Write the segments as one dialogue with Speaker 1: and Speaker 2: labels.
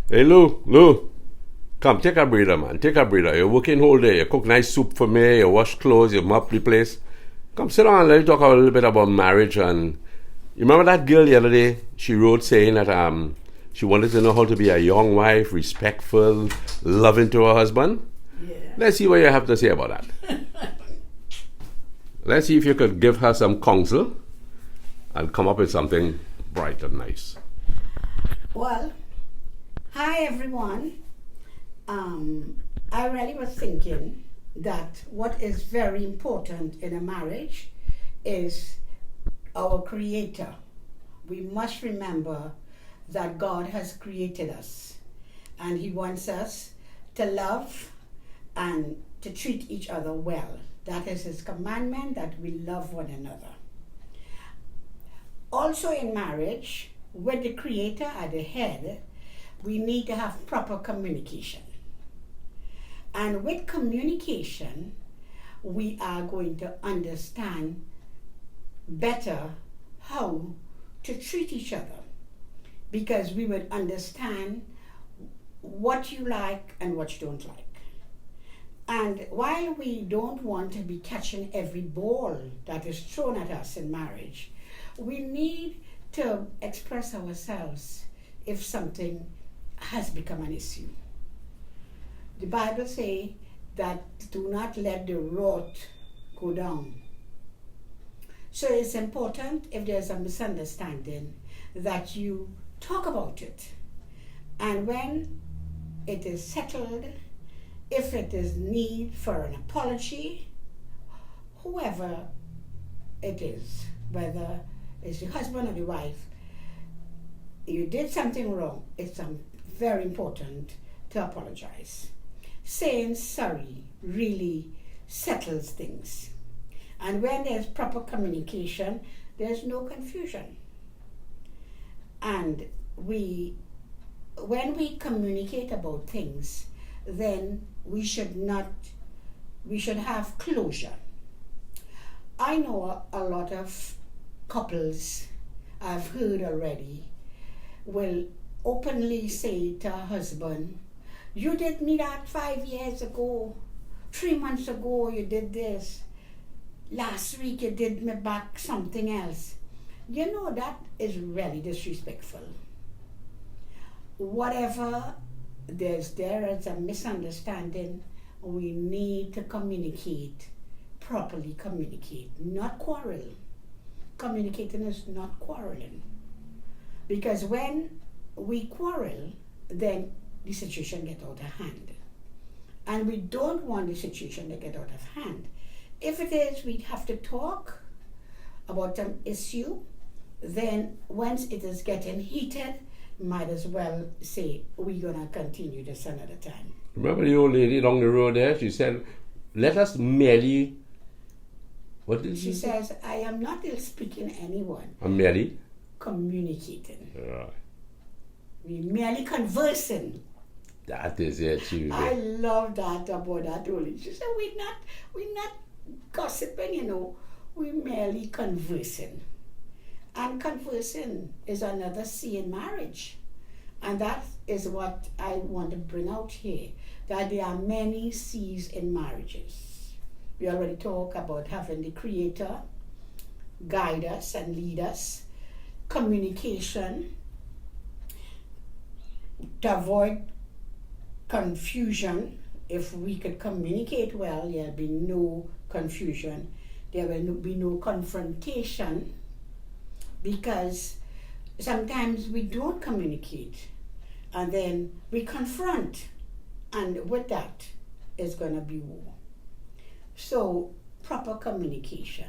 Speaker 1: Hey Lou, come take a breather, man. Take a breather. You're working whole day. You cook nice soup for me. You wash clothes. You mop the place. Come sit down and let's talk a little bit about marriage. And you remember that girl the other day? She wrote saying that she wanted to know how to be a young wife, respectful, loving to her husband.
Speaker 2: Yeah.
Speaker 1: Let's see what you have to say about that. Let's see if you could give her some counsel and come up with something bright and nice.
Speaker 2: Well, hi everyone. I really was thinking that what is very important in a marriage is our Creator. We must remember that God has created us and He wants us to love and to treat each other well. That is His commandment, that we love one another. Also in marriage, with the Creator at the head, we need to have proper communication. And with communication, we are going to understand better how to treat each other, because we would understand what you like and what you don't like. And while we don't want to be catching every ball that is thrown at us in marriage, we need to express ourselves if something has become an issue. The Bible says that do not let the rot go down. So it's important, if there's a misunderstanding, that you talk about it. And when it is settled, if it is need for an apology, whoever it is, whether it's the husband or the wife, you did something wrong, it's very important to apologize. Saying sorry really settles things. And when there's proper communication, there's no confusion. And when we communicate about things, then we should have closure. I know a lot of couples, I've heard already, will openly say to a husband, you did me that 5 years ago, 3 months ago you did this, last week you did me back something else. You know, that is really disrespectful. Whatever there is a misunderstanding, we need to communicate, properly communicate, not quarrel. Communicating is not quarreling. Because when we quarrel, then the situation gets out of hand. And we don't want the situation to get out of hand. If it is, we have to talk about an issue. Then once it is getting heated, might as well say, we're going to continue this another time.
Speaker 1: Remember the old lady along the road there? She said, let us merely... What did she say?
Speaker 2: Says, I am not ill speaking anyone.
Speaker 1: I'm merely?
Speaker 2: Communicating.
Speaker 1: Right.
Speaker 2: We merely conversing.
Speaker 1: That is it.
Speaker 2: I love that about that old lady. She said, we're not gossiping, you know. We're merely conversing. And conversing is another C in marriage. And that is what I want to bring out here, that there are many C's in marriages. We already talked about having the Creator guide us and lead us, communication, to avoid confusion. If we could communicate well, there'll be no confusion. There will be no confrontation, because sometimes we don't communicate and then we confront, and with that is going to be war. So proper communication,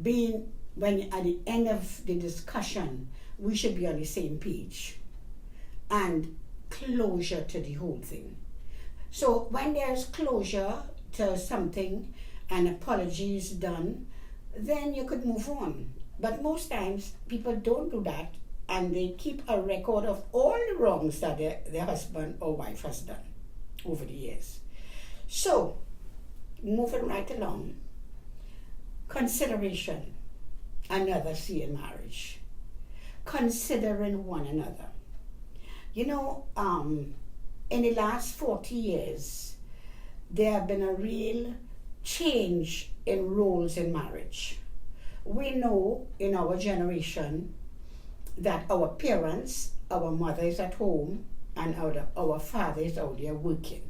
Speaker 2: being when at the end of the discussion we should be on the same page, and closure to the whole thing. So when there's closure to something and apology is done, then you could move on. But most times people don't do that, and they keep a record of all the wrongs that their husband or wife has done over the years. So moving right along, consideration, another C in marriage. Considering one another. You know, in the last 40 years, there have been a real change in roles in marriage. We know in our generation that our parents, our mothers at home, and our fathers out there working.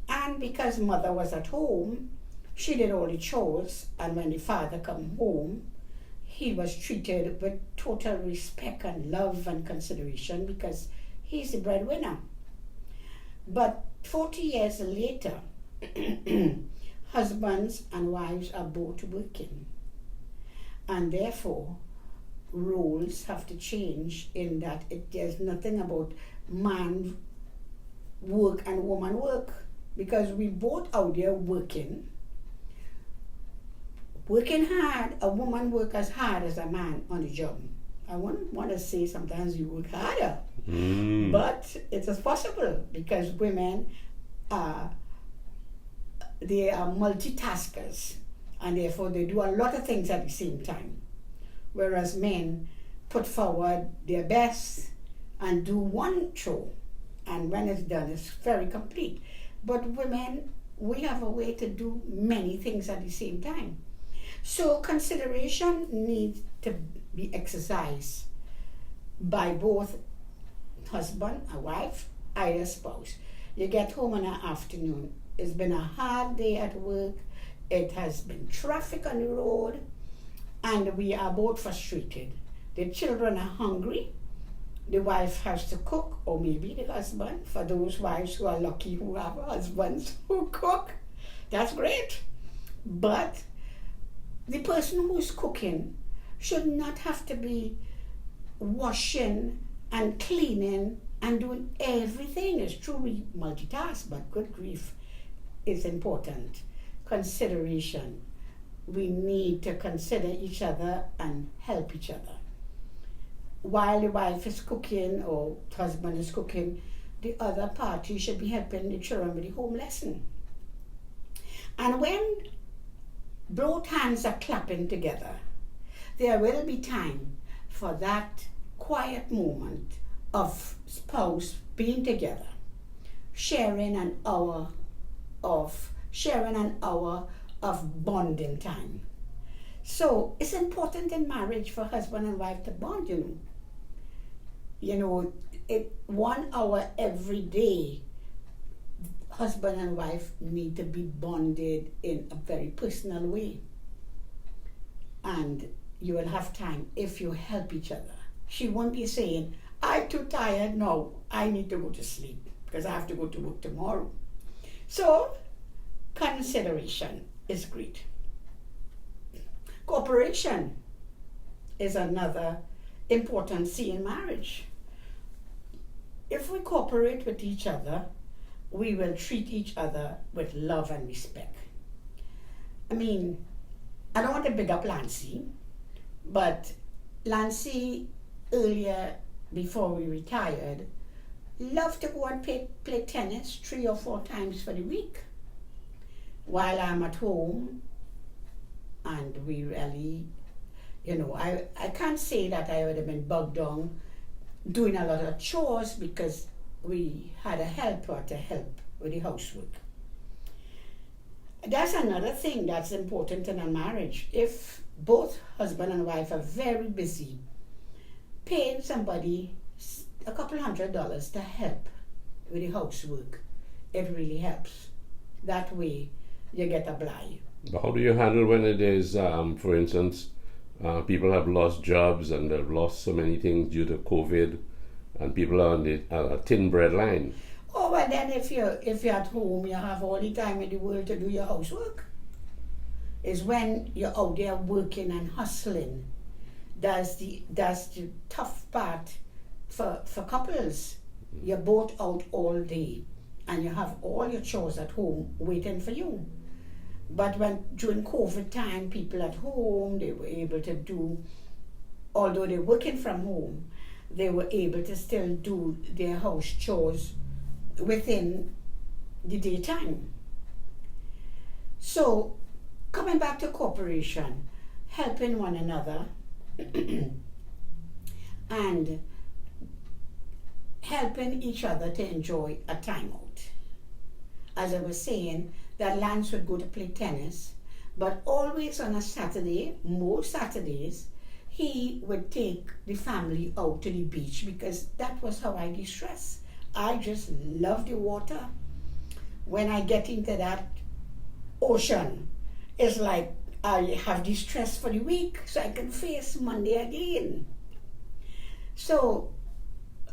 Speaker 2: And because mother was at home, she did all the chores, and when the father come home, he was treated with total respect and love and consideration because he's the breadwinner. But 40 years later, husbands and wives are both working. And therefore, roles have to change in that there's nothing about man work and woman work, because we both out there working hard. A woman work as hard as a man on the job. I wouldn't want to say sometimes you work harder, but it is possible because women they are multitaskers, and therefore they do a lot of things at the same time, whereas men put forward their best and do one chore, and when it's done it's very complete. But women, we have a way to do many things at the same time. So consideration needs to be exercised by both husband and wife, either spouse. You get home in the afternoon, it's been a hard day at work, it has been traffic on the road, and we are both frustrated. The children are hungry, the wife has to cook, or maybe the husband, for those wives who are lucky who have husbands who cook, that's great. But the person who's cooking should not have to be washing and cleaning and doing everything. It's true we multitask, but good grief, it's important. Consideration. We need to consider each other and help each other. While the wife is cooking or husband is cooking, the other party should be helping the children with the home lesson. And when both hands are clapping together, there will be time for that quiet moment of spouse being together, sharing an hour of bonding time. So it's important in marriage for husband and wife to bond, You know, 1 hour every day, husband and wife need to be bonded in a very personal way. And you will have time if you help each other. She won't be saying, I'm too tired now, I need to go to sleep because I have to go to work tomorrow. So, consideration is great. Cooperation is another important C in marriage. If we cooperate with each other, we will treat each other with love and respect. I mean, I don't want to big up Lancy, but Lancy earlier, before we retired, loved to go and play tennis 3 or 4 times for the week while I'm at home. And we really, I can't say that I would have been bogged down doing a lot of chores because we had a helper to help with the housework. That's another thing that's important in a marriage. If both husband and wife are very busy, paying somebody a couple $100 to help with the housework, it really helps. That way you get a blind.
Speaker 1: But how do you handle when it is, for instance, people have lost jobs and they've lost so many things due to COVID, and people are on the thin bread line?
Speaker 2: Oh, well then if you're at home, you have all the time in the world to do your housework. It's when you're out there working and hustling. That's the tough part for couples. You're both out all day and you have all your chores at home waiting for you. But during COVID time, people at home, they were able to do, although they're working from home, they were able to still do their house chores within the daytime. So, coming back to cooperation, helping one another, and helping each other to enjoy a time out. As I was saying, that Lance would go to play tennis, but always on a Saturday, most Saturdays, he would take the family out to the beach because that was how I de-stress. I just love the water. When I get into that ocean, it's like I have de-stress for the week so I can face Monday again. So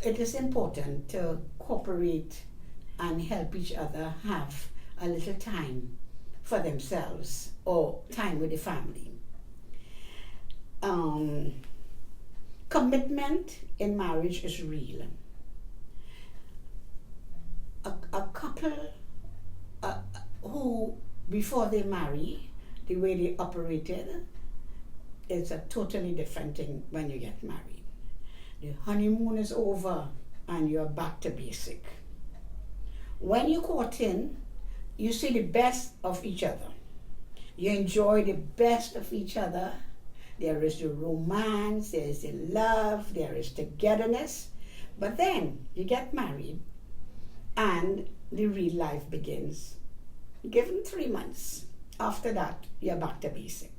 Speaker 2: it is important to cooperate and help each other have a little time for themselves or time with the family. Commitment in marriage is real. A couple who, before they marry, the way they operated, it's a totally different thing when you get married. The honeymoon is over and you're back to basic. When you court in, you see the best of each other. You enjoy the best of each other. There is the romance, there is the love, there is togetherness. But then you get married and the real life begins. Given 3 months, after that, you're back to basic.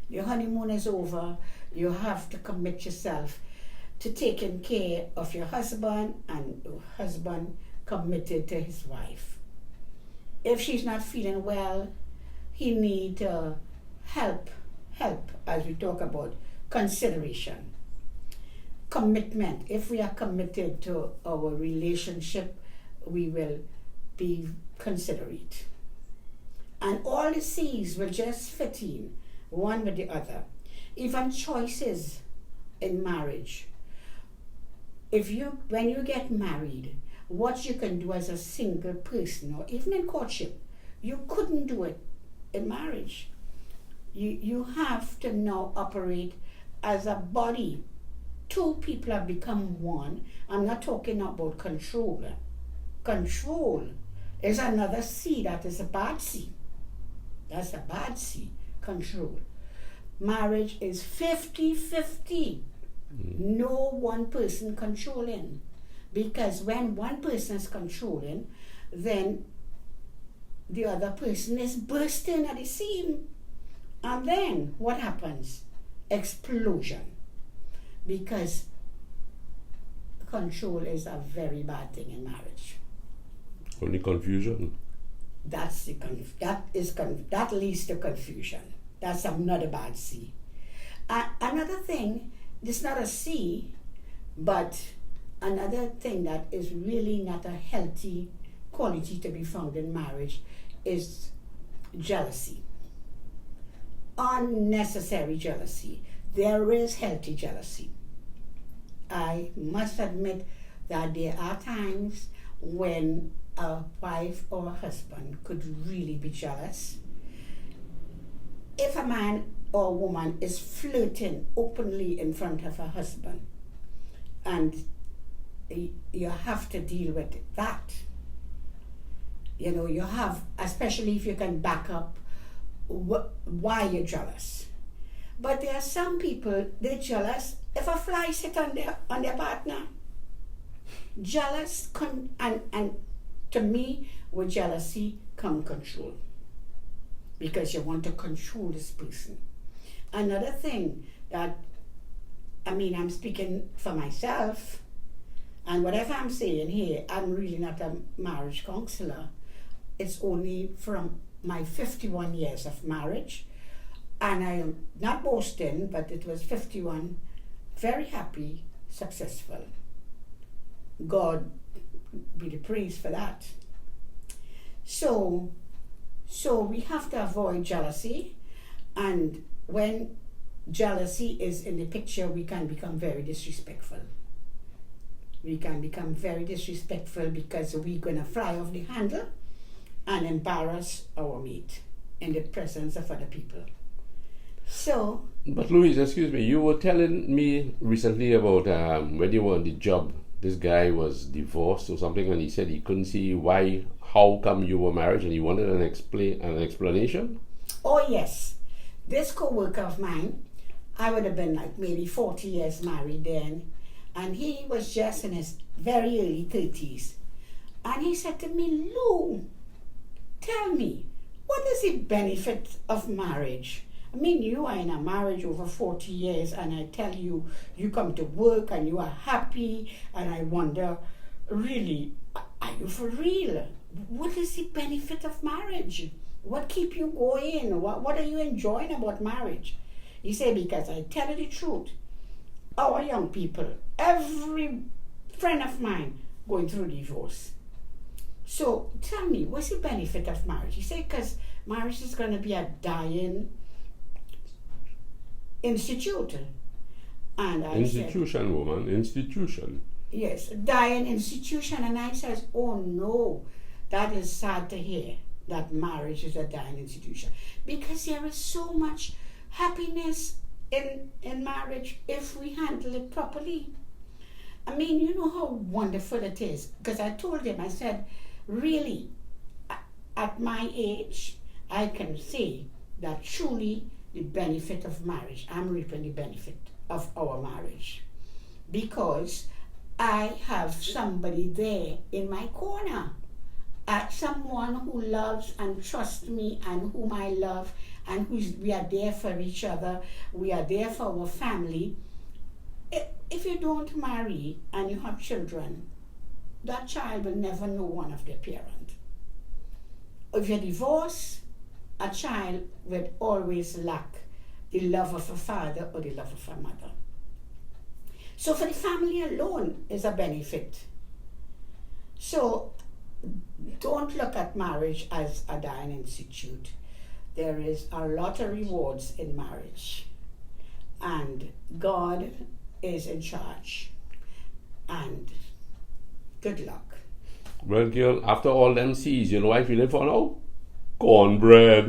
Speaker 2: Your honeymoon is over. You have to commit yourself to taking care of your husband, and your husband committed to his wife. If she's not feeling well, he need help, as we talk about consideration. Commitment. If we are committed to our relationship, we will be considerate. And all the C's will just fit in, one with the other. Even choices in marriage. When you get married, what you can do as a single person, or even in courtship, you couldn't do it in marriage. You have to now operate as a body. Two people have become one. I'm not talking about control. Control is another C, that is a bad C. That's a bad C, control. Marriage is 50-50. No one person controlling. Because when one person is controlling, then the other person is bursting at the seam. And then what happens? Explosion. Because control is a very bad thing in marriage.
Speaker 1: Only confusion.
Speaker 2: That leads to confusion. That's another bad C. Another thing, this is not a C, but another thing that is really not a healthy quality to be found in marriage is jealousy. Unnecessary jealousy. There is healthy jealousy. I must admit that there are times when a wife or a husband could really be jealous. If a man or a woman is flirting openly in front of her husband, and you have to deal with that. You have, especially if you can back up why you're jealous. But there are some people, they're jealous if a fly sits on their partner. Jealous, and to me, with jealousy come control. Because you want to control this person. Another thing that, I'm speaking for myself, and whatever I'm saying here, I'm really not a marriage counselor. It's only from my 51 years of marriage, and I am not boasting, but it was 51, very happy, successful. God be the praise for that. So we have to avoid jealousy, and when jealousy is in the picture, we can become very disrespectful. We can become very disrespectful because we're going to fly off the handle and embarrass our mate in the presence of other people.
Speaker 1: But Louise, excuse me, you were telling me recently about when you were on the job, this guy was divorced or something, and he said he couldn't see how come you were married, and he wanted an explanation?
Speaker 2: Oh yes. This co-worker of mine, I would have been like maybe 40 years married then, And he was just in his very early 30s. And he said to me, Lou, tell me, what is the benefit of marriage? I mean, you are in a marriage over 40 years, and I tell you, you come to work and you are happy, and I wonder, really, are you for real? What is the benefit of marriage? What keep you going? What are you enjoying about marriage? He said, because I tell you the truth, our young people, every friend of mine going through divorce. So tell me, what's the benefit of marriage? He said, because marriage is going to be a dying institute. And I
Speaker 1: Institution,
Speaker 2: said,
Speaker 1: woman, institution.
Speaker 2: yes, dying institution. And I says, oh no, that is sad to hear that marriage is a dying institution. Because there is so much happiness in marriage if we handle it properly. I mean, you know how wonderful it is. Because I told him, I said, really, at my age, I can say that truly the benefit of marriage, I'm reaping the benefit of our marriage. Because I have somebody there in my corner. Someone who loves and trusts me and whom I love, and we are there for each other. We are there for our family. If you don't marry and you have children, that child will never know one of their parents. If you divorce, a child will always lack the love of a father or the love of a mother. So for the family alone is a benefit. So don't look at marriage as a dying institute. There is a lot of rewards in marriage. And God is in charge. And good luck.
Speaker 1: Well, girl, after all them seas, you know what you live for now? Cornbread.